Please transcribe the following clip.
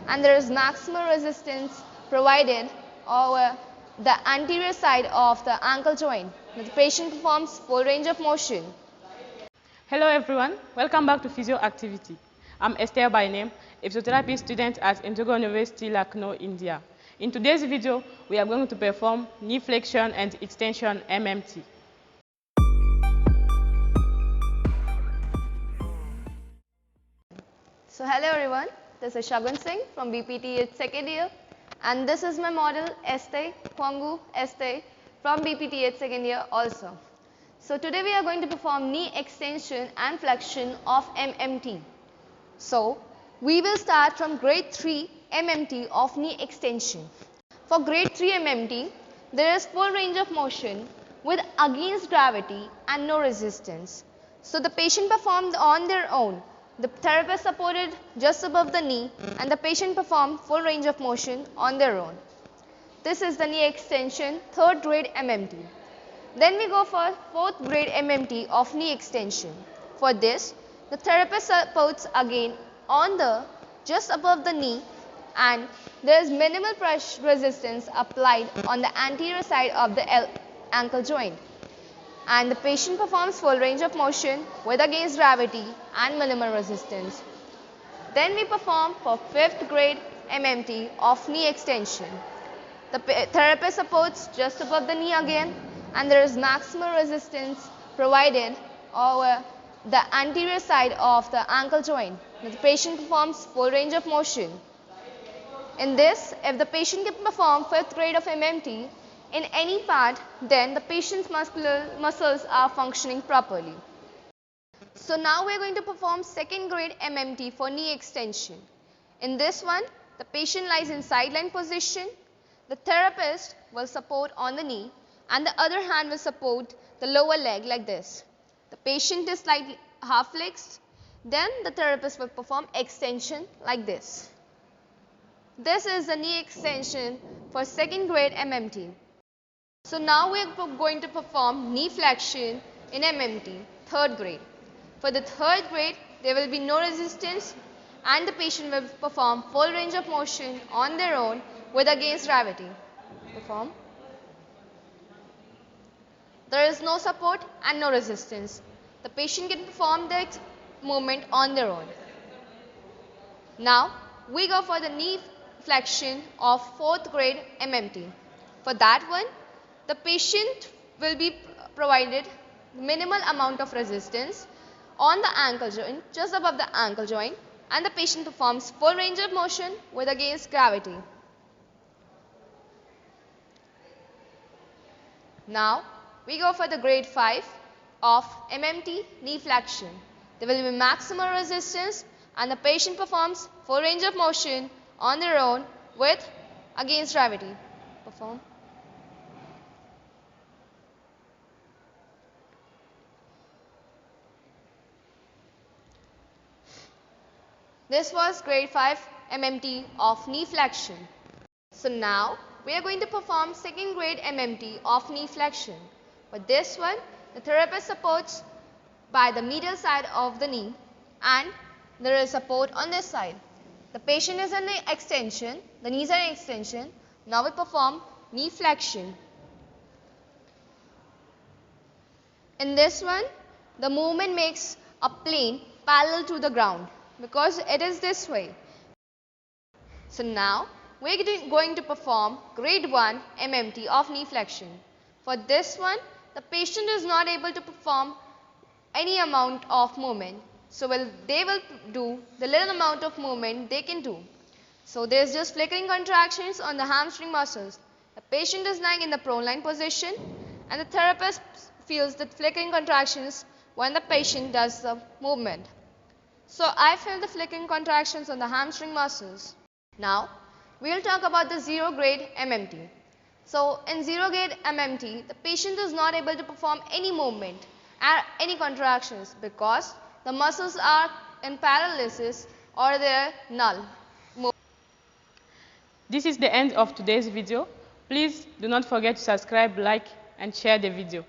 and there is maximal resistance provided over the anterior side of the ankle joint. The patient performs full range of motion. Hello everyone, welcome back to Physio Activity. I'm Esther by name, a physiotherapy student at Indigo University, Lucknow, India. In today's video, we are going to perform knee flexion and extension MMT. So hello everyone, this is Shagun Singh from BPT 8th second year, and this is my model Esther Kwangu Esther from BPT 8th second year also. So today we are going to perform knee extension and flexion of MMT. So we will start from grade 3 MMT of knee extension. For grade 3 MMT, there is full range of motion with against gravity and no resistance. So the patient performed on their own. The therapist supported just above the knee and the patient performed full range of motion on their own. This is the knee extension 3rd grade MMT. Then we go for 4th grade MMT of knee extension. For this, the therapist supports again on the just above the knee and there is minimal pressure resistance applied on the anterior side of the ankle joint. And the patient performs full range of motion with against gravity and minimal resistance. Then we perform for 5th grade MMT of knee extension. The therapist supports just above the knee again and there is maximal resistance provided over the anterior side of the ankle joint. The patient performs full range of motion. In this, if the patient can perform 5th grade of MMT in any part, then the patient's muscles are functioning properly. So now we are going to perform 2nd grade MMT for knee extension. In this one, the patient lies in sideline position. The therapist will support on the knee and the other hand will support the lower leg like this. The patient is slightly half flexed. Then the therapist will perform extension like this. This is the knee extension for 2nd grade MMT. So now we are going to perform knee flexion in MMT 3rd grade. For the 3rd grade, there will be no resistance and the patient will perform full range of motion on their own with against gravity. Perform. There is no support and no resistance. The patient can perform the movement on their own. Now we go for the knee flexion of 4th grade MMT. For that one, the patient will be provided minimal amount of resistance on the ankle joint, just above the ankle joint, and the patient performs full range of motion with against gravity. Now we go for the grade 5 of MMT knee flexion. There will be maximal resistance and the patient performs full range of motion on their own with against gravity. Perform. This was grade 5 MMT of knee flexion. So now we are going to perform 2nd grade MMT of knee flexion. For this one, the therapist supports by the medial side of the knee and there is support on this side. The patient is in the extension, the knees are in extension. Now we perform knee flexion. In this one, the movement makes a plane parallel to the ground because it is this way. So now we are going to perform grade 1 MMT of knee flexion. For this one, the patient is not able to perform any amount of movement. So they will do the little amount of movement they can do. So there is just flickering contractions on the hamstring muscles. The patient is lying in the prone line position and the therapist feels the flickering contractions when the patient does the movement. So I feel the flickering contractions on the hamstring muscles. Now we will talk about the 0 grade MMT. So in 0 grade MMT, the patient is not able to perform any movement or any contractions because the muscles are in paralysis or they are null. This is the end of today's video. Please do not forget to subscribe, like and share the video.